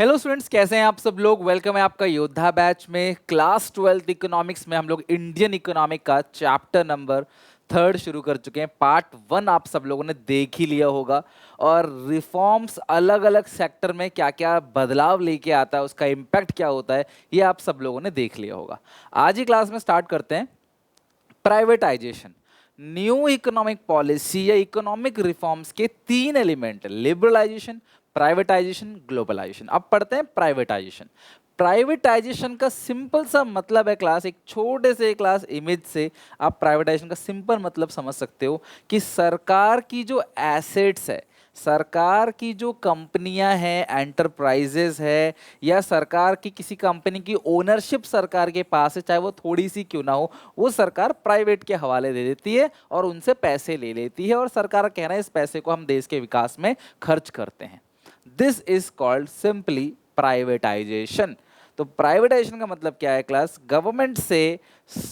Hello students, कैसे हैं आप सब लोग। वेलकम है आपका योद्धा बैच में। क्लास 12th इकोनॉमिक्स में हम लोग इंडियन इकोनॉमिक का चैप्टर नंबर 3 शुरू कर चुके हैं। पार्ट 1 आप सब लोगों ने देख ही लिया होगा और रिफॉर्म्स अलग अलग सेक्टर में क्या क्या बदलाव लेके आता है, उसका इम्पैक्ट क्या होता है, ये आप सब लोगों ने देख लिया होगा। आज ही क्लास में स्टार्ट करते हैं प्राइवेटाइजेशन। न्यू इकोनॉमिक पॉलिसी या इकोनॉमिक रिफॉर्म्स के 3 एलिमेंट, लिबरलाइजेशन, प्राइवेटाइजेशन, ग्लोबलाइजेशन। अब पढ़ते हैं प्राइवेटाइजेशन। प्राइवेटाइजेशन का सिंपल सा मतलब है क्लास, एक छोटे से क्लास इमेज से आप प्राइवेटाइजेशन का सिंपल मतलब समझ सकते हो कि सरकार की जो एसेट्स है, सरकार की जो कंपनियां हैं, एंटरप्राइजेस है, या सरकार की किसी कंपनी की ओनरशिप सरकार के पास है, चाहे वो थोड़ी सी क्यों ना हो, वो सरकार प्राइवेट के हवाले दे देती है और उनसे पैसे ले लेती है और सरकार का कहना है इस पैसे को हम देश के विकास में खर्च करते हैं। This is called simply privatisation. तो प्राइवेटाइजेशन का मतलब क्या है क्लास? गवर्नमेंट से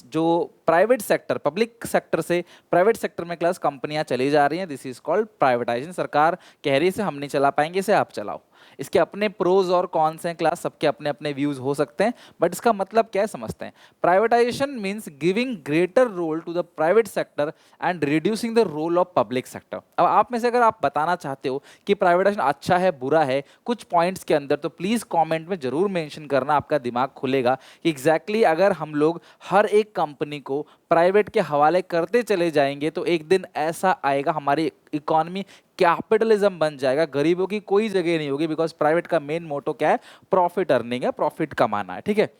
जो प्राइवेट सेक्टर, पब्लिक सेक्टर से प्राइवेट सेक्टर में क्लास कंपनियां चली जा रही हैं, दिस इज कॉल्ड प्राइवेटाइजेशन। सरकार कह रही है इसे हम नहीं चला पाएंगे, इसे आप चलाओ। इसके अपने प्रोज और कॉन्स हैं क्लास, सबके अपने अपने व्यूज हो सकते हैं, बट इसका मतलब क्या है समझते हैं। Privatization means giving greater role to the private sector and reducing the role of public sector. अब आप में से अगर आप बताना चाहते हो कि प्राइवेटाइजेशन अच्छा है बुरा है कुछ पॉइंट्स के अंदर, तो प्लीज कमेंट में जरूर मेंशन करना, आपका दिमाग खुलेगा कि एग्जैक्टली अगर हम लोग हर एक कंपनी को प्राइवेट के हवाले करते चले जाएंगे तो एक दिन ऐसा आएगा हमारी इकोनॉमी कैपिटलिज्म बन जाएगा, गरीबों की कोई जगह नहीं होगी। बिकॉज प्राइवेट का मेन मोटो क्या है? प्रॉफिट अर्निंग है, प्रॉफिट कमाना है, ठीक है।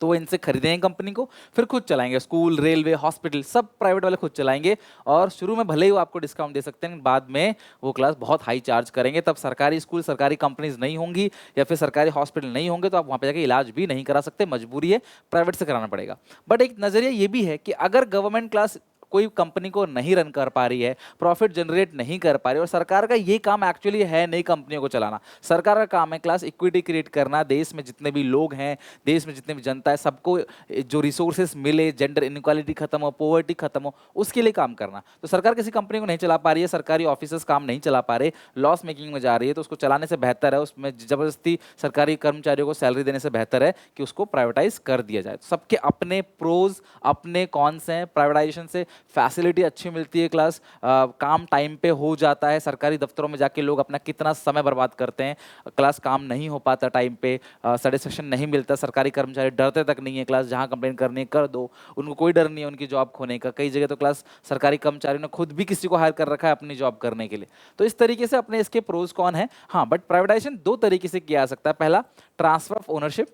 तो वो इनसे खरीदेंगे कंपनी को, फिर खुद चलाएंगे। स्कूल, रेलवे, हॉस्पिटल सब प्राइवेट वाले खुद चलाएंगे और शुरू में भले ही वो आपको डिस्काउंट दे सकते हैं, बाद में वो क्लास बहुत हाई चार्ज करेंगे। तब सरकारी स्कूल, सरकारी कंपनीज नहीं होंगी या फिर सरकारी हॉस्पिटल नहीं होंगे तो आप वहाँ पे जाके इलाज भी नहीं करा सकते, मजबूरी है, प्राइवेट से कराना पड़ेगा। बट एक नजरिया ये भी है कि अगर गवर्नमेंट क्लास कोई कंपनी को नहीं रन कर पा रही है, प्रॉफिट जनरेट नहीं कर पा रही, और सरकार का ये काम एक्चुअली है नई कंपनियों को चलाना, सरकार का काम है क्लास इक्विटी क्रिएट करना, देश में जितने भी लोग हैं, देश में जितने भी जनता है, सबको जो रिसोर्सेस मिले, जेंडर इनक्वालिटी खत्म हो, पॉवर्टी खत्म हो, उसके लिए काम करना। तो सरकार किसी कंपनी को नहीं चला पा रही है, सरकारी ऑफिसर्स काम नहीं चला पा रहे, लॉस मेकिंग में जा रही है, तो उसको चलाने से बेहतर है, उसमें जबरदस्ती सरकारी कर्मचारियों को सैलरी देने से बेहतर है कि उसको प्राइवेटाइज कर दिया जाए। तो सबके अपने प्रोज अपने कॉन्स हैं। प्राइवेटाइजेशन से फैसिलिटी अच्छी मिलती है क्लास, काम टाइम पे हो जाता है। सरकारी दफ्तरों में जाके लोग अपना कितना समय बर्बाद करते हैं, क्लास काम नहीं हो पाता टाइम पे, सेटिस्फेक्शन नहीं मिलता, सरकारी कर्मचारी डरते तक नहीं है क्लास, जहाँ कंप्लेन करनी है कर दो, उनको कोई डर नहीं है उनकी जॉब खोने का। कई जगह तो क्लास सरकारी कर्मचारियों ने खुद भी किसी को हायर कर रखा है अपनी जॉब करने के लिए। तो इस तरीके से अपने इसके प्रोज कौन है। हाँ, बट प्राइवेटाइजेशन दो तरीके से किया जा सकता है। पहला, ट्रांसफर ऑफ ओनरशिप,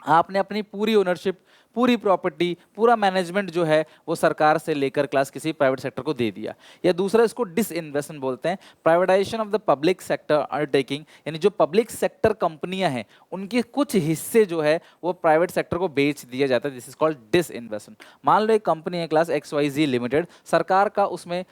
आपने अपनी पूरी ओनरशिप, पूरी प्रॉपर्टी, पूरा मैनेजमेंट जो है वो सरकार से लेकर क्लास किसी प्राइवेट सेक्टर को दे दिया। या दूसरा, इसको डिसइन्वेस्टमेंट बोलते हैं, privatisation of the public sector undertaking, यानी जो पब्लिक सेक्टर कंपनियां हैं उनके कुछ हिस्से जो है वो प्राइवेट सेक्टर को बेच दिया जाता है। This is called disinvestment. मान लो एक कंपनी है क्लास XYZ लिमिटेड, सरकार का उसमें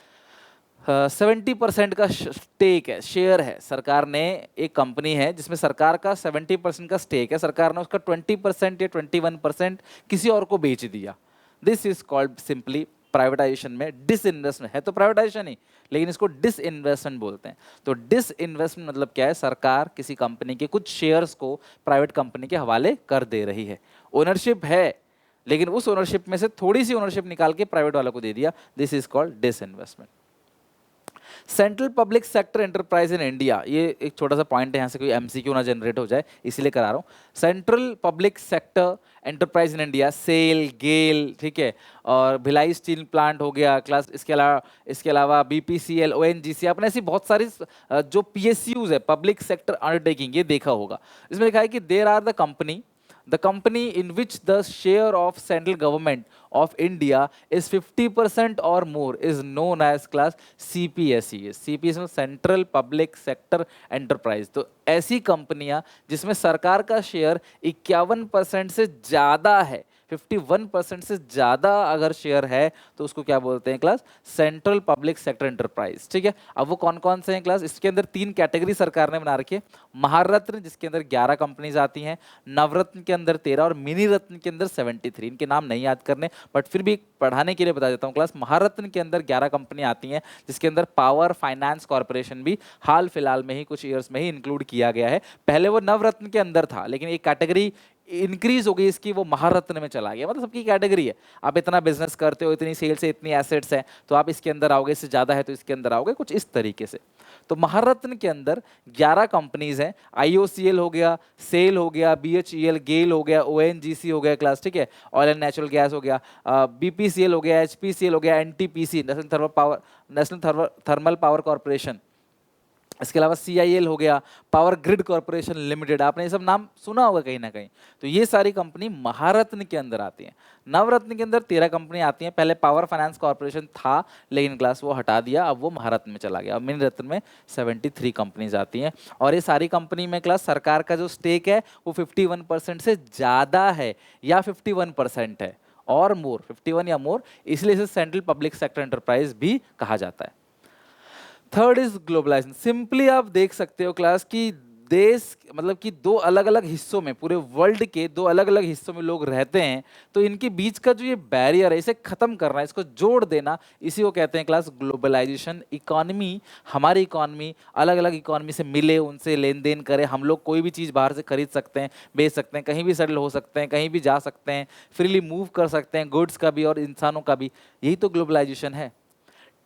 70% का स्टेक है, शेयर है। सरकार ने, एक कंपनी है जिसमें सरकार का 70% का स्टेक है, सरकार ने उसका 20% या 21% किसी और को बेच दिया। This is called simply privatisation में डिसइन्वेस्टमेंट है, तो प्राइवेटाइजेशन ही, लेकिन इसको डिसइन्वेस्टमेंट बोलते हैं। तो डिसइन्वेस्टमेंट मतलब क्या है? सरकार किसी कंपनी के कुछ शेयर्स को प्राइवेट कंपनी के हवाले कर दे रही है। ओनरशिप है लेकिन उस ओनरशिप में से थोड़ी सी ओनरशिप निकाल के प्राइवेट वालों को दे दिया। This is called disinvestment. Central public sector enterprise in India, ये एक छोटा सा पॉइंट है, यहाँ से कोई एमसीक्यू ना जनरेट हो जाए इसलिए करा रहा हूँ। Central public sector enterprise in India, SAIL, GAIL, ठीक है, और भिलाई स्टील प्लांट हो गया क्लास, इसके अलावा BPCL, ONGC, आपने ऐसी बहुत सारी जो PSUs है, पब्लिक सेक्टर अंडरटेकिंग, ये देखा होगा। इसमें लिखा है कि there are the company in which the share of central government of India is 50% or more is known as class CPSE। CPSE central public sector enterprise. तो ऐसी कंपनियां जिसमें सरकार का शेयर 51% से ज्यादा है, 51% से ज़्यादा अगर शेयर है तो उसको क्या बोलते हैं class, central public sector enterprise. ठीक है, अब वो कौन कौन से हैं क्लास, इसके अंदर 3 कैटेगरी सरकार ने बना रखी है। महारत्न जिसके अंदर 11 कंपनीज आती हैं, नवरत्न के अंदर 13 और मिनी रत्न के अंदर 73। इनके नाम नहीं याद करने, बट फिर भी पढ़ाने के लिए बता देता हूँ क्लास। महारत्न के अंदर 11 कंपनी आती हैं, जिसके अंदर पावर फाइनेंस कॉर्पोरेशन भी हाल फिलहाल में ही कुछ ईयर्स में ही इंक्लूड किया गया है। पहले वो नवरत्न के अंदर था, लेकिन एक कैटेगरी इंक्रीज हो गई इसकी, वो महारत्न में चला गया। मतलब सबकी कैटेगरी है, आप इतना बिजनेस करते हो, इतनी सेल्स है, इतनी एसेट्स हैं, तो आप इसके अंदर आओगे, इससे ज़्यादा है तो इसके अंदर आओगे, कुछ इस तरीके से। तो महारत्न के अंदर 11 कंपनीज हैं। आईओसीएल हो गया, सेल हो गया, बीएचईएल, गेल हो गया, ओएनजीसी हो गया क्लास, ठीक है, ऑयल एंड नेचुरल गैस हो गया, बीपीसीएल हो गया, एचपीसीएल हो गया, NTPC national thermal power corporation, इसके अलावा सीआईएल हो गया, पावर ग्रिड कॉर्पोरेशन लिमिटेड, आपने ये सब नाम सुना होगा कहीं ना कहीं। तो ये सारी कंपनी महारत्न के अंदर आती हैं। नवरत्न के अंदर 13 कंपनी आती हैं। पहले पावर फाइनेंस कॉर्पोरेशन था, लेकिन क्लास वो हटा दिया, अब वो महारत्न में चला गया। अब मिनी रत्न में 73 कंपनीज आती हैं, और ये सारी कंपनी में क्लास सरकार का जो स्टेक है वो 51% से ज़्यादा है, या 51% है और मोर, 51 या मोर, इसलिए इसे सेंट्रल पब्लिक सेक्टर एंटरप्राइज भी कहा जाता है। Third is globalisation. सिंपली आप देख सकते हो क्लास कि देश, मतलब कि दो अलग अलग हिस्सों में, पूरे वर्ल्ड के दो अलग अलग हिस्सों में लोग रहते हैं, तो इनके बीच का जो ये बैरियर है, इसे खत्म करना, इसको जोड़ देना, इसी को कहते हैं क्लास ग्लोबलाइजेशन। इकोनॉमी, हमारी इकोनॉमी अलग अलग इकोनॉमी से मिले, उनसे लेन देन करे, हम लोग कोई भी चीज़ बाहर से खरीद सकते हैं, बेच सकते हैं, कहीं भी सेटल हो सकते हैं, कहीं भी जा सकते हैं, फ्रीली मूव कर सकते हैं, गुड्स का भी और इंसानों का भी। यही तो ग्लोबलाइजेशन है।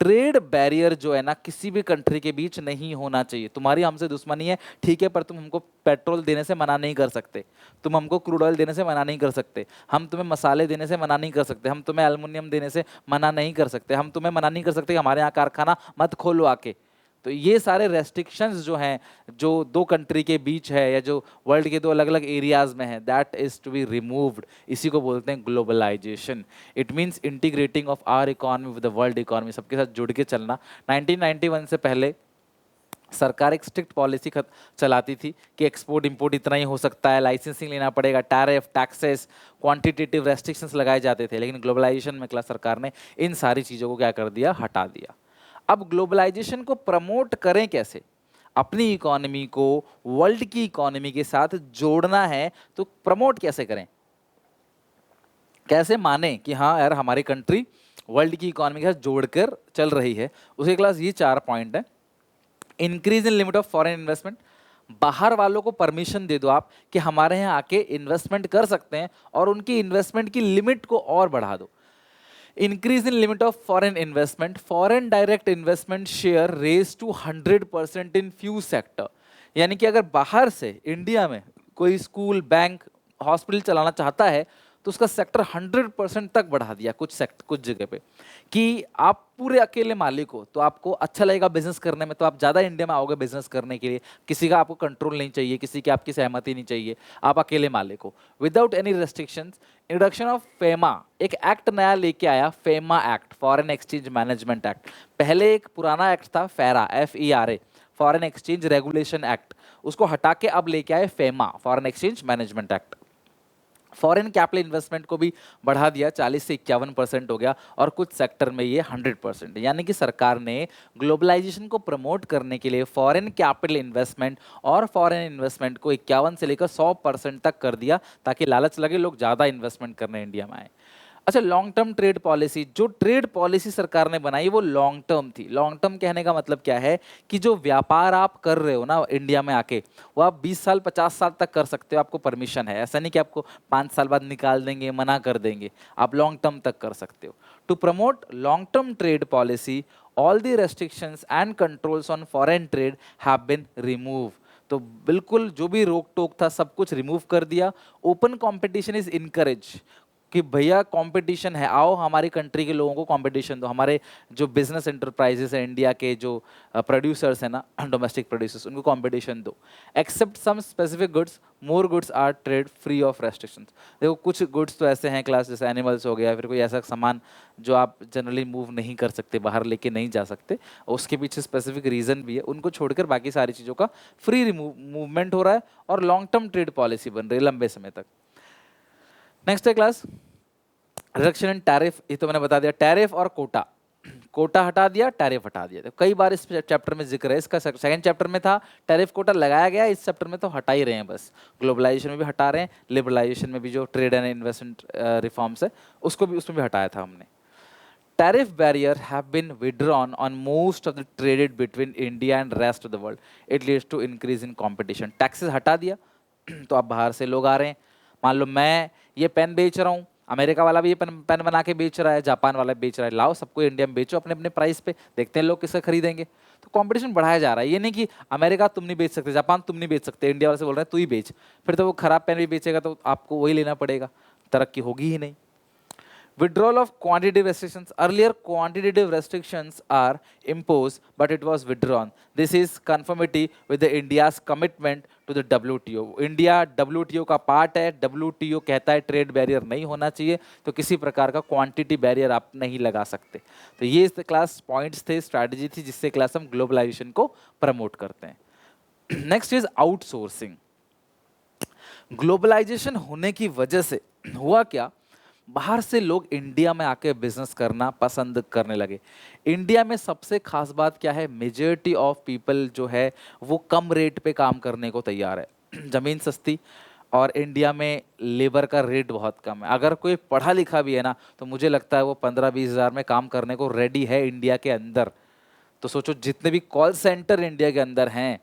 ट्रेड बैरियर जो है ना, किसी भी कंट्री के बीच नहीं होना चाहिए। तुम्हारी हमसे दुश्मनी है, ठीक है, पर तुम हमको पेट्रोल देने से मना नहीं कर सकते, तुम हमको क्रूड ऑयल देने से मना नहीं कर सकते, हम तुम्हें मसाले देने से मना नहीं कर सकते, हम तुम्हें एल्युमिनियम देने से मना नहीं कर सकते, हम तुम्हें मना नहीं कर सकते कि हमारे यहाँ कारखाना मत खोलो आके। तो ये सारे रेस्ट्रिक्शंस जो हैं, जो दो कंट्री के बीच है, या जो वर्ल्ड के दो अलग अलग एरियाज में है, that is to be removed. इसी को बोलते हैं globalization. It means integrating of our economy with the world economy, सबके साथ जुड़ के चलना। 1991 से पहले सरकार एक स्ट्रिक्ट पॉलिसी चलाती थी कि एक्सपोर्ट इंपोर्ट इतना ही हो सकता है, लाइसेंसिंग लेना पड़ेगा, टैरिफ, टैक्सेस, क्वांटिटेटिव रेस्ट्रिक्शंस लगाए जाते थे। लेकिन ग्लोबलाइजेशन में क्लास सरकार ने इन सारी चीज़ों को क्या कर दिया, हटा दिया। अब ग्लोबलाइजेशन को प्रमोट करें कैसे, अपनी इकोनॉमी को वर्ल्ड की इकोनॉमी के साथ जोड़ना है, तो प्रमोट कैसे करें, कैसे माने कि हाँ यार हमारी कंट्री वर्ल्ड की इकोनॉमी के साथ जोड़कर चल रही है। उसके क्लास ये 4 पॉइंट है। Increase in limit of foreign investment, बाहर वालों को परमिशन दे दो आप कि हमारे यहाँ आके इन्वेस्टमेंट कर सकते हैं, और उनकी इन्वेस्टमेंट की लिमिट को और बढ़ा दो। Increase in limit of foreign investment, foreign direct investment share raise to 100% in few sector. यानी कि अगर बाहर से इंडिया में कोई स्कूल, बैंक, हॉस्पिटल चलाना चाहता है, तो उसका सेक्टर 100% तक बढ़ा दिया कुछ जगह पे, कि आप पूरे अकेले मालिक हो, तो आपको अच्छा लगेगा बिजनेस करने में, तो आप ज़्यादा इंडिया में आओगे बिजनेस करने के लिए, किसी का आपको कंट्रोल नहीं चाहिए, किसी की आपकी सहमति नहीं चाहिए, आप अकेले मालिक हो, without any restrictions. Introduction of FEMA, एक एक्ट नया लेके आया, FEMA act, foreign exchange management act. पहले एक पुराना एक्ट था फेरा, FERA, foreign exchange regulation act, उसको हटा के अब लेके आए FEMA, foreign exchange management act. Foreign capital investment को भी बढ़ा दिया, 40 से 51% हो गया, और कुछ सेक्टर में ये 100%। यानी कि सरकार ने ग्लोबलाइजेशन को प्रमोट करने के लिए फॉरेन कैपिटल इन्वेस्टमेंट और फॉरेन इन्वेस्टमेंट को 51 से लेकर 100% तक कर दिया, ताकि लालच लगे लोग ज़्यादा इन्वेस्टमेंट करने इंडिया में आए। अच्छा, लॉन्ग टर्म ट्रेड पॉलिसी, जो ट्रेड पॉलिसी सरकार ने बनाई वो लॉन्ग टर्म थी। लॉन्ग टर्म कहने का मतलब क्या है, कि जो व्यापार आप कर रहे हो ना इंडिया में आके, वो आप 20 साल 50 साल तक कर सकते हो, आपको परमिशन है। ऐसा नहीं कि आपको 5 साल बाद निकाल देंगे, मना कर देंगे, आप लॉन्ग टर्म तक कर सकते हो। To promote long term trade policy, all the restrictions and controls on foreign trade have been remove. तो बिल्कुल जो भी रोक टोक था सब कुछ रिमूव कर दिया। ओपन कॉम्पिटिशन इज इनकरेज, कि भैया कंपटीशन है, आओ हमारी कंट्री के लोगों को कंपटीशन दो। हमारे जो बिजनेस एंटरप्राइजेस हैं इंडिया के, जो प्रोड्यूसर्स हैं ना, डोमेस्टिक प्रोड्यूसर्स, उनको कंपटीशन दो। Except some specific goods, more goods are trade free of restrictions. देखो कुछ गुड्स तो ऐसे हैं क्लास, जैसे एनिमल्स हो गया, फिर कोई ऐसा सामान जो आप जनरली मूव नहीं कर सकते, बाहर लेके नहीं जा सकते, उसके पीछे स्पेसिफिक रीजन भी है, उनको छोड़कर बाकी सारी चीज़ों का फ्री मूवमेंट हो रहा है, और लॉन्ग टर्म ट्रेड पॉलिसी बन रही है लंबे समय तक। नेक्स्ट है क्लास रिडक्शन इन टैरिफ, ये तो मैंने बता दिया। टैरिफ और कोटा, कोटा हटा दिया, टैरिफ हटा दिया। तो कई बार इस चैप्टर में जिक्र है इसका, सेकंड चैप्टर में था टैरिफ कोटा लगाया गया, इस चैप्टर में तो हटा ही रहे हैं बस। ग्लोबलाइजेशन में भी हटा रहे हैं, लिबरलाइजेशन में भी जो ट्रेड एंड इन्वेस्टमेंट रिफॉर्म्स है उसको भी, उसमें भी हटाया था हमने। Tariff barrier have been withdrawn on most of the traded between India and rest of the world. It leads to increase in competition. Taxes हटा दिया तो अब बाहर से लोग आ रहे हैं। मान लो मैं ये पेन बेच रहा हूँ, अमेरिका वाला भी ये पेन बना के बेच रहा है, जापान वाला भी बेच रहा है, लाओ सबको इंडिया में बेचो अपने अपने प्राइस पे, देखते हैं लोग किसे खरीदेंगे। तो कंपटीशन बढ़ाया जा रहा है। ये नहीं कि अमेरिका तुम नहीं बेच सकते, जापान तुम नहीं बेच सकते, इंडिया वाले से बोल रहे हैं तू ही बेच, फिर तो वो खराब पेन भी बेचेगा तो आपको वही लेना पड़ेगा, तरक्की होगी ही नहीं। Withdrawal of quantitative restrictions. Earlier, quantitative restrictions are imposed, but it was withdrawn. This is conformity with the India's commitment to the WTO. India WTO का पार्ट है, WTO कहता है ट्रेड बैरियर नहीं होना चाहिए, तो किसी प्रकार का क्वांटिटी बैरियर आप नहीं लगा सकते। तो ये इस क्लास पॉइंट्स थे, स्ट्रैटेजी थी, जिससे क्लास हम ग्लोबलाइजेशन को प्रमोट करते हैं। Next is outsourcing. ग्लोबलाइजेशन होने की वजह से हुआ क्या, बाहर से लोग इंडिया में आके बिजनेस करना पसंद करने लगे। इंडिया में सबसे खास बात क्या है, मेजॉरिटी ऑफ पीपल जो है वो कम रेट पे काम करने को तैयार है। ज़मीन सस्ती और इंडिया में लेबर का रेट बहुत कम है। अगर कोई पढ़ा लिखा भी है ना, तो मुझे लगता है वो 15-20 हज़ार में काम करने को रेडी है इंडिया के अंदर। तो सोचो जितने भी कॉल सेंटर इंडिया के अंदर हैं,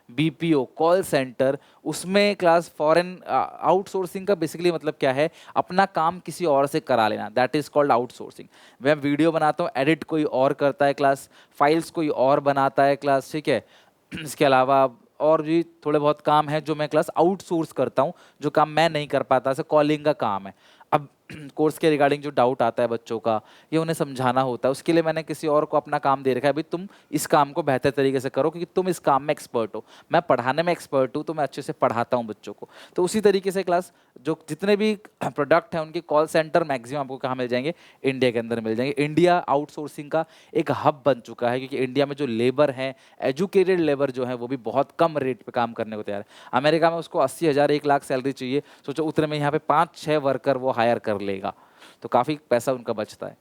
बीपीओ कॉल सेंटर, उसमें क्लास फॉरेन आउटसोर्सिंग का बेसिकली मतलब क्या है, अपना काम किसी और से करा लेना, दैट इज कॉल्ड आउटसोर्सिंग। मैं वीडियो बनाता हूँ, एडिट कोई और करता है क्लास, फाइल्स कोई और बनाता है क्लास, ठीक है। इसके अलावा और भी थोड़े बहुत काम है जो मैं क्लास आउटसोर्स करता हूँ, जो काम मैं नहीं कर पाता, जैसे कॉलिंग का काम है। अब कोर्स के रिगार्डिंग जो डाउट आता है बच्चों का, ये उन्हें समझाना होता है, उसके लिए मैंने किसी और को अपना काम दे रखा है, भाई तुम इस काम को बेहतर तरीके से करो क्योंकि तुम इस काम में एक्सपर्ट हो। मैं पढ़ाने में एक्सपर्ट हूँ तो मैं अच्छे से पढ़ाता हूँ बच्चों को। तो उसी तरीके से क्लास जो जितने भी प्रोडक्ट हैं उनके कॉल सेंटर मैक्सिमम आपको कहाँ मिल जाएंगे, इंडिया के अंदर मिल जाएंगे। इंडिया आउटसोर्सिंग का एक हब बन चुका है क्योंकि इंडिया में जो लेबर है, एजुकेटेड लेबर जो है, वो भी बहुत कम रेट पे काम करने को तैयार है। अमेरिका में उसको 80,000 1 लाख सैलरी चाहिए, सोचो उतने में यहाँ पे 5-6 वर्कर वो हायर कर लेगा, तो काफ़ी पैसा उनका बचता है।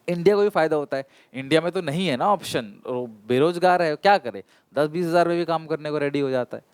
इंडिया को भी फायदा होता है, इंडिया में तो नहीं है ना ऑप्शन, बेरोजगार है, क्या करे, 10-20 हज़ार में भी काम करने को रेडी हो जाता है।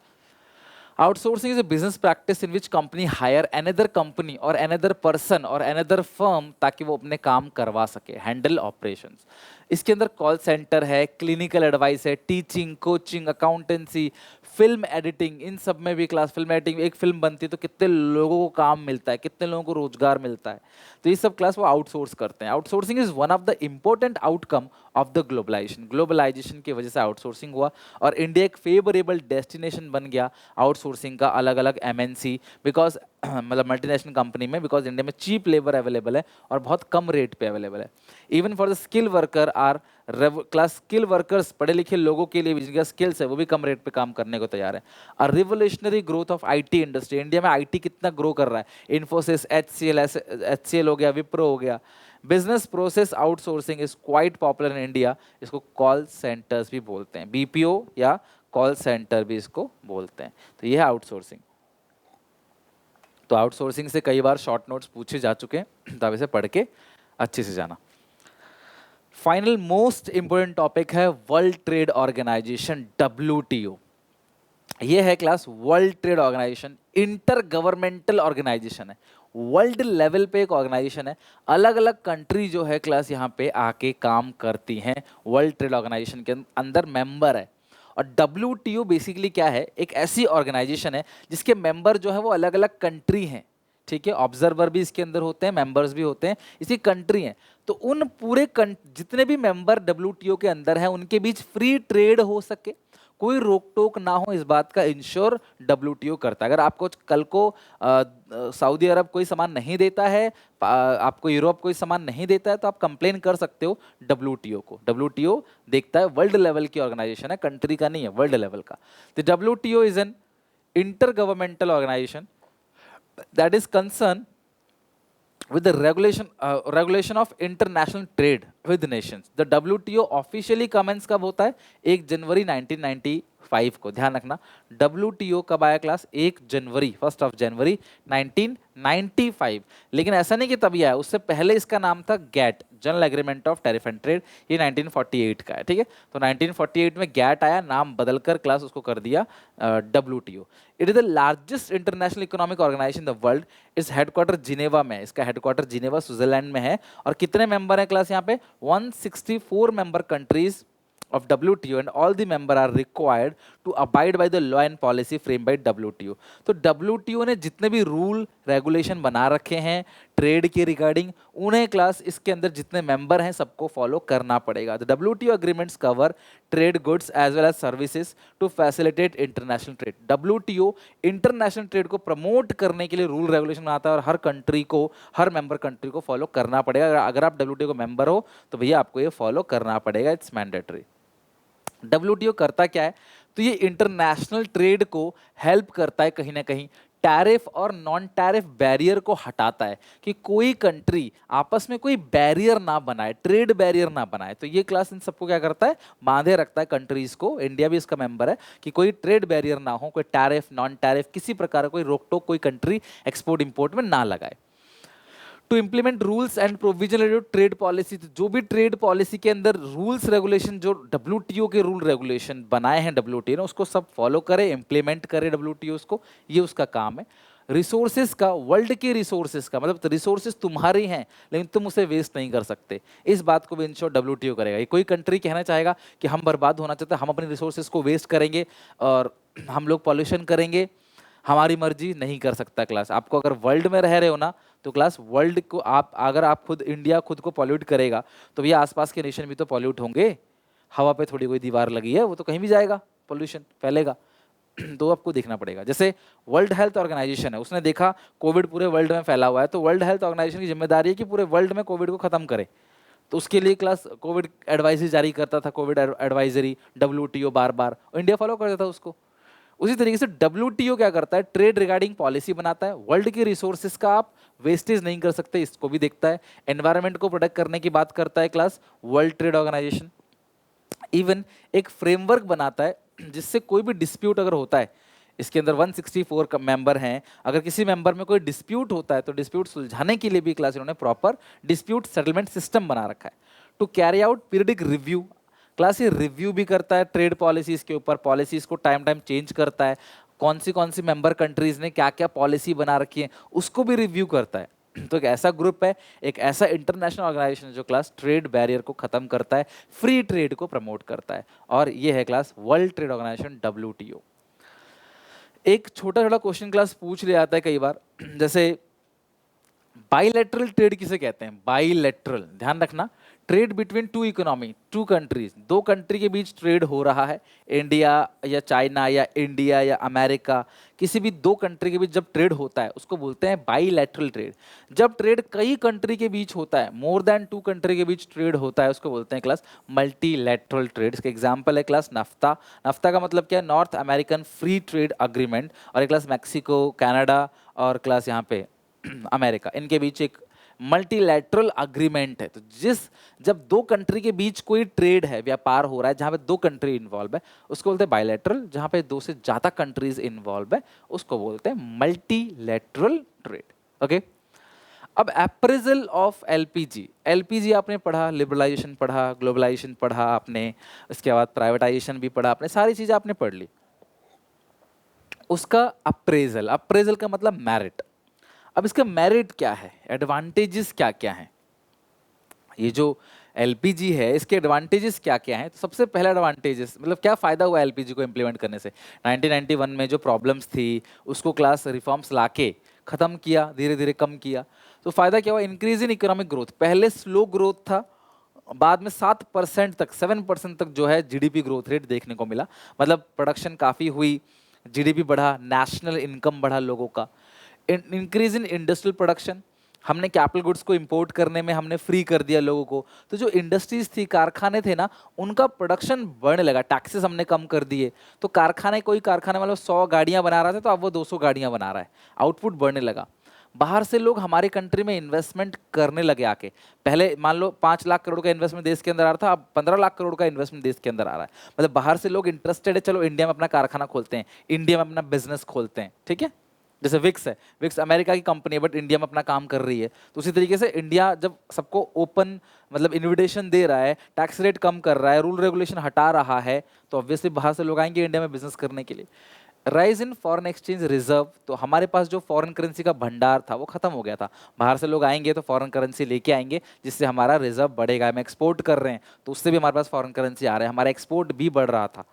Outsourcing is a business practice in which company hire another company or another person or another firm ताकि वो अपने काम करवा सके, हैंडल ऑपरेशंस। इसके अंदर कॉल सेंटर है, क्लिनिकल एडवाइस है, teaching, coaching, accountancy, film editing, इन सब में भी क्लास, फिल्म एडिटिंग, एक फिल्म बनती है तो कितने लोगों को काम मिलता है, कितने लोगों को रोजगार मिलता है, तो ये सब क्लास वो आउटसोर्स करते हैं। Outsourcing is one of the important outcome of the globalization. Globalization की वजह से आउटसोर्सिंग हुआ और इंडिया एक फेवरेबल डेस्टिनेशन बन गया आउटसोर्सिंग का, अलग अलग एमएनसी, बिकॉज मतलब मल्टीनेशनल कंपनी में, बिकॉज इंडिया में चीप लेबर अवेलेबल है और बहुत कम रेट पे अवेलेबल है। Even for the skill worker are class, skill workers, पढ़े लिखे लोगों के लिए भी जिनका स्किल्स है वो भी कम रेट पे काम करने को तैयार है। और revolutionary growth of IT industry, India में आईटी कितना ग्रो कर रहा है, इन्फोसिस, एचसीएल हो गया, विप्रो हो गया। Business process outsourcing is quite popular in India, इसको कॉल सेंटर्स भी बोलते हैं, बीपीओ या कॉल सेंटर भी इसको बोलते हैं। तो यह है आउटसोर्सिंग। तो आउटसोर्सिंग से कई बार शॉर्ट नोट्स पूछे जा चुके हैं, तो आप इसे पढ़ के अच्छे से जाना। फाइनल मोस्ट इंपोर्टेंट टॉपिक है वर्ल्ड ट्रेड ऑर्गेनाइजेशन, WTO। ये है class world trade organization, inter governmental organization है, वर्ल्ड लेवल पे एक ऑर्गेनाइजेशन है। अलग अलग कंट्री जो है क्लास यहाँ पे आके काम करती हैं, वर्ल्ड ट्रेड ऑर्गेनाइजेशन के अंदर मेंबर है। और WTO बेसिकली क्या है, एक ऐसी ऑर्गेनाइजेशन है जिसके मेंबर जो है वो अलग अलग कंट्री हैं, ठीक है। ऑब्जर्वर भी इसके अंदर होते हैं, मेंबर्स भी होते हैं, इसकी कंट्री हैं। तो उन पूरे जितने भी मेंबर WTO के अंदर हैं उनके बीच फ्री ट्रेड हो सके, कोई रोक टोक ना हो, इस बात का इंश्योर WTO करता है। अगर आपको कल को सऊदी अरब कोई सामान नहीं देता है, आपको यूरोप कोई सामान नहीं देता है, तो आप कंप्लेन कर सकते हो WTO को। WTO देखता है, वर्ल्ड लेवल की ऑर्गेनाइजेशन है, कंट्री का नहीं है, वर्ल्ड लेवल का। तो WTO is an inter governmental organization that is concerned with the regulation of international trade with nations. The WTO officially commence कब होता है? 1 जनवरी 1995 को, ध्यान रखना। WTO कब आया क्लास? 1 जनवरी, 1 1995। लेकिन ऐसा नहीं कि तभी आया, उससे पहले इसका नाम था GATT, general agreement of tariff and trade. ये 1948 का है, ठीक है। तो 1948 में गैट आया, नाम बदलकर क्लास उसको कर दिया WTO। It is the largest international economic organization in the world. इस हेडक्वार्टर जिनेवा में है, इसका हेडक्वार्टर जिनेवा स्विट्जरलैंड में है। और कितने मेंबर हैं क्लास यहाँ पे? 164 member countries of WTO and all the member are required to abide by the law and policy framed by WTO। तो WTO ने जितने भी रूल रेगुलेशन बना रखे हैं ट्रेड के रिगार्डिंग, उन्हें क्लास इसके अंदर जितने मेंबर हैं सबको फॉलो करना पड़ेगा। The WTO agreements cover trade goods as well as services to facilitate international trade. WTO international trade को प्रमोट करने के लिए रूल रेगुलेशन बनाता है और हर कंट्री को, हर मेंबर कंट्री को फॉलो करना पड़ेगा। अगर आप WTO को मेंबर हो तो भैया आपको ये फॉलो करना पड़ेगा, इट्स मैंडेटरी। WTO करता क्या है? तो ये इंटरनेशनल ट्रेड को हेल्प करता है कहीं ना कहीं, टैरिफ और नॉन टैरिफ बैरियर को हटाता है कि कोई कंट्री आपस में कोई बैरियर ना बनाए, ट्रेड बैरियर ना बनाए। तो ये क्लास इन सबको क्या करता है? बांधे रखता है कंट्रीज को। इंडिया भी इसका मेंबर है कि कोई ट्रेड बैरियर ना हो, कोई टैरिफ नॉन टैरिफ किसी प्रकार का कोई रोक टोक कोई कंट्री एक्सपोर्ट इंपोर्ट में ना लगाए। To implement rules and provision related trade policy, जो भी ट्रेड पॉलिसी के अंदर रूल्स रेगुलेशन, जो WTO के रूल रेगुलेशन बनाए हैं WTO ने, उसको सब फॉलो करे, इम्प्लीमेंट करे WTO उसको, ये उसका काम है। रिसोर्सेज का, वर्ल्ड के रिसोर्सेज का मतलब रिसोर्सेज तुम्हारी हैं लेकिन तुम उसे वेस्ट नहीं कर सकते, इस बात को भी इंश्योर WTO करेगा। ये कोई कंट्री कहना चाहेगा कि हम बर्बाद होना चाहते हैं, हम अपने रिसोर्सेज को वेस्ट करेंगे और हम लोग पॉल्यूशन करेंगे, हमारी मर्जी, नहीं कर सकता क्लास। आपको अगर वर्ल्ड में रह रहे हो ना तो क्लास वर्ल्ड को आप, अगर आप खुद, इंडिया खुद को पॉल्यूट करेगा तो भैया आसपास के नेशन भी तो पॉल्यूट होंगे। हवा पे थोड़ी कोई दीवार लगी है, वो तो कहीं भी जाएगा, पोल्यूशन फैलेगा। तो आपको देखना पड़ेगा। जैसे वर्ल्ड हेल्थ ऑर्गेनाइजेशन है, उसने देखा कोविड पूरे वर्ल्ड में फैला हुआ है, तो वर्ल्ड हेल्थ ऑर्गेनाइजेशन की जिम्मेदारी है कि पूरे वर्ल्ड में कोविड को खत्म करे। तो उसके लिए क्लास कोविड एडवाइजरी जारी करता था, कोविड एडवाइजरी WTO बार बार, और इंडिया फॉलो करता था उसको। उसी तरीके से WTO क्या करता है? ट्रेड रिगार्डिंग पॉलिसी बनाता है, वर्ल्ड के रिसोर्सेज का आप वेस्टेज नहीं कर सकते इसको भी देखता है, एनवायरनमेंट को प्रोटेक्ट करने की बात करता है class world trade organization. Even एक फ्रेमवर्क बनाता है जिससे कोई भी डिस्प्यूट अगर होता है, इसके अंदर 164 मेंबर हैं, अगर किसी मेंबर में कोई डिस्प्यूट होता है तो डिस्प्यूट सुलझाने के लिए भी क्लास इन्होंने प्रॉपर डिस्प्यूट सेटलमेंट सिस्टम बना रखा है। To carry out periodic review, class ये रिव्यू भी करता है ट्रेड पॉलिसीज के ऊपर, पॉलिसीज को टाइम टाइम चेंज करता है, कौन सी मेंबर कंट्रीज ने क्या क्या पॉलिसी बना रखी है उसको भी रिव्यू करता है। तो एक ऐसा ग्रुप है, एक ऐसा इंटरनेशनल ऑर्गेनाइजेशन जो क्लास ट्रेड बैरियर को खत्म करता है, फ्री ट्रेड को प्रमोट करता है, और ये है class world trade organization WTO। एक छोटा छोटा क्वेश्चन क्लास पूछ लिया जाता है कई बार, जैसे बाइलेटरल ट्रेड किसे कहते हैं? बाइलेटरल, ध्यान रखना, trade between two economy, two countries, दो कंट्री के बीच ट्रेड हो रहा है, इंडिया या चाइना या इंडिया या अमेरिका, किसी भी दो कंट्री के बीच जब ट्रेड होता है उसको बोलते हैं बाइलेटरल ट्रेड। जब ट्रेड कई कंट्री के बीच होता है, मोर देन टू कंट्री के बीच ट्रेड होता है, उसको बोलते हैं क्लास मल्टीलैटरल ट्रेड। इसका एग्जांपल है क्लास नफ्ता। नफ्ता का मतलब क्या है? North American free trade agreement. और एक क्लास मैक्सिको, कनाडा और क्लास यहाँ पे अमेरिका, इनके बीच एक मल्टीलैटरल अग्रीमेंट है। तो जब दो कंट्री के बीच कोई ट्रेड है, व्यापार हो रहा है जहां पे दो कंट्री इन्वॉल्व है, उसको बोलते हैं बायलैटरल। जहां पे दो से ज्यादा कंट्रीज इन्वॉल्व है उसको बोलते हैं मल्टीलैटरल ट्रेड। ओके, अब अप्रेजल ऑफ एलपीजी आपने पढ़ा, लिबरलाइजेशन पढ़ा, ग्लोबलाइजेशन पढ़ा आपने, उसके बाद प्राइवेटाइजेशन भी पढ़ा आपने, सारी चीजें आपने पढ़ ली। उसका अप्रेजल का मतलब मेरिट। अब इसका मेरिट क्या है, एडवांटेजेस क्या क्या हैं? ये जो एलपीजी है इसके एडवांटेजेस क्या क्या हैं? तो सबसे पहला एडवांटेजेस मतलब क्या फायदा हुआ एलपीजी को इंप्लीमेंट करने से? 1991 में जो प्रॉब्लम्स थी उसको क्लास रिफॉर्म्स लाके खत्म किया, धीरे धीरे कम किया। तो फायदा क्या हुआ? Increase in economic growth. पहले स्लो ग्रोथ था, बाद में 7% तक, 7% तक जो है जीडीपी ग्रोथ रेट देखने को मिला। मतलब प्रोडक्शन काफी हुई, जीडीपी बढ़ा, नेशनल इनकम बढ़ा लोगों का। इंक्रीज इन इंडस्ट्रियल प्रोडक्शन, हमने कैपिटल गुड्स को इंपोर्ट करने में हमने फ्री कर दिया लोगों को, तो जो इंडस्ट्रीज थी, कारखाने थे ना, उनका प्रोडक्शन बढ़ने लगा, टैक्सेस हमने कम कर दिए। तो कारखाने, कोई कारखाने मतलब 100 गाड़ियां बना रहा था तो अब वो 200 गाड़ियां बना रहा है, आउटपुट बढ़ने लगा। बाहर से लोग हमारे कंट्री में इन्वेस्टमेंट करने लगे आके। पहले मान लो 5 लाख करोड़ का इन्वेस्टमेंट देश के अंदर आ रहा था, अब 15 लाख करोड़ का इन्वेस्टमेंट देश के अंदर आ रहा है। मतलब बाहर से लोग इंटरेस्टेड है, चलो इंडिया में अपना कारखाना खोलते हैं, इंडिया में अपना बिजनेस खोलते हैं, ठीक है। जैसे विक्स है, विक्स अमेरिका की कंपनी है बट इंडिया में अपना काम कर रही है। तो उसी तरीके से इंडिया जब सबको ओपन मतलब इन्विटेशन दे रहा है, टैक्स रेट कम कर रहा है, रूल रेगुलेशन हटा रहा है, तो ऑब्वियसली बाहर से लोग आएंगे इंडिया में बिजनेस करने के लिए। Rise in foreign exchange reserve, तो हमारे पास जो फॉरेन करेंसी का भंडार था वो खत्म हो गया था। बाहर से लोग आएंगे तो फॉरेन करेंसी लेके आएंगे, जिससे हमारा रिजर्व बढ़ेगा। हम एक्सपोर्ट कर रहे हैं तो उससे भी हमारे पास फॉरेन करेंसी आ रहा है, हमारा एक्सपोर्ट भी बढ़ रहा था।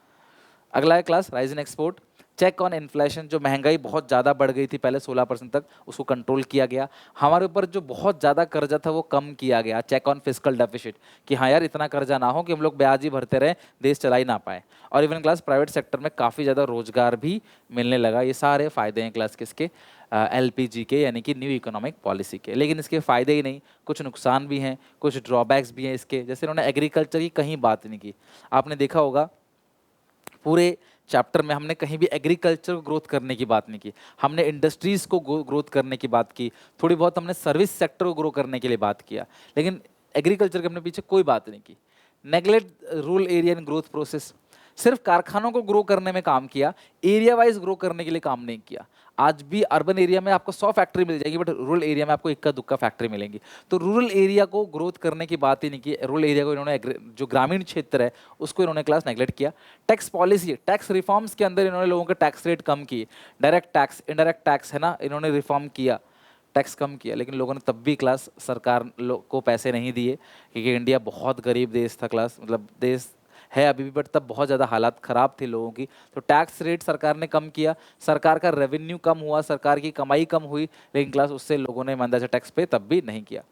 अगला है class rise in export. Check on inflation, जो महंगाई बहुत ज़्यादा बढ़ गई थी पहले 16% तक, उसको कंट्रोल किया गया। हमारे ऊपर जो बहुत ज़्यादा कर्जा था वो कम किया गया। चेक ऑन फिस्कल डेफिसिट, कि हाँ यार इतना कर्जा ना हो कि हम लोग ब्याज ही भरते रहें, देश चला ही ना पाए। और इवन क्लास प्राइवेट सेक्टर में काफ़ी ज़्यादा रोजगार भी मिलने लगा। ये सारे फायदे हैं क्लास किसके, एलपीजी के, यानी कि न्यू इकोनॉमिक पॉलिसी के। लेकिन इसके फ़ायदे ही नहीं, कुछ नुकसान भी हैं, कुछ ड्रॉबैक्स भी हैं इसके। जैसे उन्होंने एग्रीकल्चर की कहीं बात नहीं की। आपने देखा होगा पूरे चैप्टर में हमने कहीं भी एग्रीकल्चर को ग्रोथ करने की बात नहीं की, हमने इंडस्ट्रीज को ग्रोथ करने की बात की, थोड़ी बहुत हमने सर्विस सेक्टर को ग्रो करने के लिए बात किया, लेकिन एग्रीकल्चर के अपने पीछे कोई बात नहीं की। Neglect rural area in growth process, सिर्फ कारखानों को ग्रो करने में काम किया, एरिया वाइज ग्रो करने के लिए काम नहीं किया। आज भी अर्बन एरिया में आपको 100 फैक्ट्री मिल जाएगी बट रूरल एरिया में आपको इक्का दुक्का फैक्ट्री मिलेंगी। तो रूरल एरिया को ग्रोथ करने की बात ही नहीं की। रूरल एरिया को इन्होंने जो ग्रामीण क्षेत्र है उसको इन्होंने क्लास नेगलेक्ट किया। टैक्स पॉलिसी, टैक्स रिफॉर्म्स के अंदर इन्होंने लोगों के टैक्स रेट कम किए। डायरेक्ट टैक्स, इनडायरेक्ट टैक्स है ना, इन्होंने रिफॉर्म किया, टैक्स कम किया। लेकिन लोगों ने तब भी क्लास सरकार को पैसे नहीं दिए, क्योंकि इंडिया बहुत गरीब देश था क्लास, मतलब देश है अभी भी बट तब बहुत ज़्यादा हालात ख़राब थी लोगों की। तो टैक्स रेट सरकार ने कम किया, सरकार का रेवेन्यू कम हुआ, सरकार की कमाई कम हुई, लेकिन क्लास उससे लोगों ने ईमानदारी से टैक्स पे तब भी नहीं किया।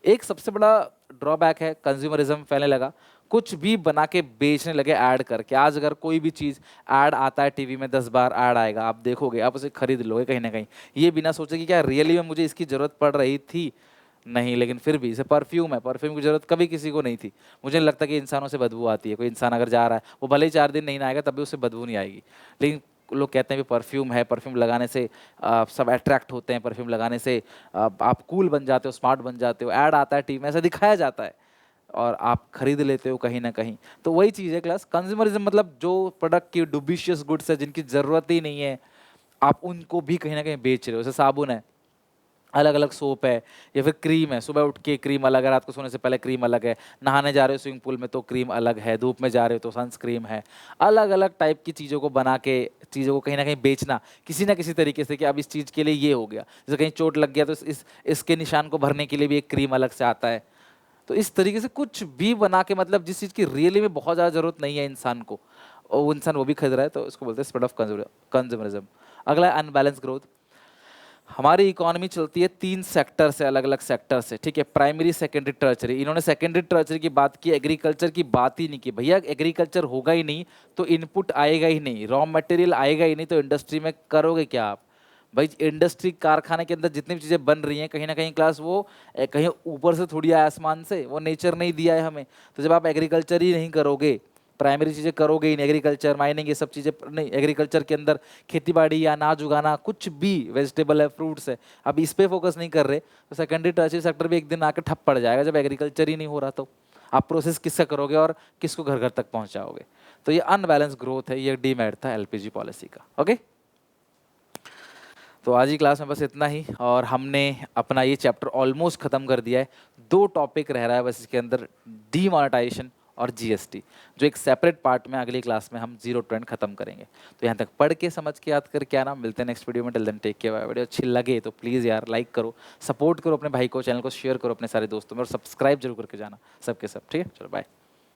एक सबसे बड़ा ड्रॉबैक है, कंज्यूमरिज्म फैलने लगा, कुछ भी बना के बेचने लगे ऐड करके। आज अगर कोई भी चीज़ ऐड आता है टीवी में, 10 बार ऐड आएगा, आप देखोगे, आप उसे खरीद लोगे कहीं ना कहीं, ये बिना सोचे कि क्या रियली में मुझे इसकी ज़रूरत पड़ रही थी, नहीं। लेकिन फिर भी, जैसे परफ्यूम है, परफ्यूम की जरूरत कभी किसी को नहीं थी। मुझे नहीं लगता कि इंसानों से बदबू आती है। कोई इंसान अगर जा रहा है वो भले ही 4 दिन नहीं नहाएगा तब भी उससे बदबू नहीं आएगी, लेकिन लोग कहते हैं भी परफ्यूम है, परफ्यूम लगाने से सब अट्रैक्ट होते हैं, परफ्यूम लगाने से आप कूल बन जाते हो, स्मार्ट बन जाते हो। ऐड आता है टीवी में, ऐसा दिखाया जाता है और आप खरीद लेते हो कहीं ना कहीं। तो वही चीज़ है क्लास कंज्यूमरिज्म, मतलब जो प्रोडक्ट की डुबिशियस गुड्स है जिनकी ज़रूरत ही नहीं है, आप उनको भी कहीं ना कहीं बेच रहे हो। जैसे साबुन है, अलग अलग सोप है, या फिर क्रीम है, सुबह उठ के क्रीम अलग है, रात को सोने से पहले क्रीम अलग है, नहाने जा रहे हो स्विमिंग पूल में तो क्रीम अलग है, धूप में जा रहे हो तो सनस्क्रीम है। अलग अलग टाइप की चीज़ों को बना के चीज़ों को कहीं ना कहीं बेचना किसी ना किसी तरीके से, कि अब इस चीज़ के लिए ये हो गया। जैसे कहीं चोट लग गया तो इसके निशान को भरने के लिए भी एक क्रीम अलग से आता है। तो इस तरीके से कुछ भी बना के, मतलब जिस चीज़ की रियली में बहुत ज़्यादा ज़रूरत नहीं है इंसान को, और वो इंसान वो भी खरीद रहा है, तो इसको बोलते हैं स्प्रेड ऑफ कंज्यूमरिज्म। अगला है अनबैलेंस ग्रोथ। हमारी इकोनॉमी चलती है 3 सेक्टर से, अलग अलग सेक्टर से, ठीक है, प्राइमरी, सेकेंडरी, टर्चरी। इन्होंने सेकेंडरी टर्चरी की बात की, एग्रीकल्चर की बात ही नहीं की। भैया एग्रीकल्चर होगा ही नहीं तो इनपुट आएगा ही नहीं, रॉ मटेरियल आएगा ही नहीं, तो इंडस्ट्री में करोगे क्या आप। भाई इंडस्ट्री कारखाने के अंदर जितनी भी चीज़ें बन रही हैं कहीं ना कहीं क्लास वो कहीं ऊपर से थोड़ी आया आसमान से, वो नेचर नहीं दिया है हमें। तो जब आप एग्रीकल्चर ही नहीं करोगे, प्राइमरी चीज़ें करोगे ही नहीं, एग्रीकल्चर, माइनिंग, ये सब चीज़ें नहीं, एग्रीकल्चर के अंदर खेती बाड़ी या अनाज उगाना, कुछ भी वेजिटेबल है, फ्रूट्स है, अब इस पे फोकस नहीं कर रहे, तो सेकेंडरी टर्शियरी सेक्टर भी एक दिन आकर ठप पड़ जाएगा। जब एग्रीकल्चर ही नहीं हो रहा तो आप प्रोसेस किसका करोगे और किसको घर घर तक पहुंचाओगे। तो ये अनबैलेंस ग्रोथ है, ये डीमेरिट था एलपीजी पॉलिसी का। ओके, तो आज की क्लास में बस इतना ही, और हमने अपना ये चैप्टर ऑलमोस्ट ख़त्म कर दिया है। 2 टॉपिक रह रहा है बस इसके अंदर, डीमोनेटाइजेशन और जीएसटी, जो एक सेपरेट पार्ट में अगली क्लास में हम जीरो ट्रेंड खत्म करेंगे। तो यहाँ तक पढ़ के समझ के याद कर क्या ना, मिलते हैं नेक्स्ट वीडियो में। Till then take care, bye. Video अच्छी लगे तो प्लीज़ यार लाइक करो, सपोर्ट करो अपने भाई को, चैनल को शेयर करो अपने सारे दोस्तों में, और सब्सक्राइब जरूर करके जाना सबके सब, ठीक है। चलो बाय।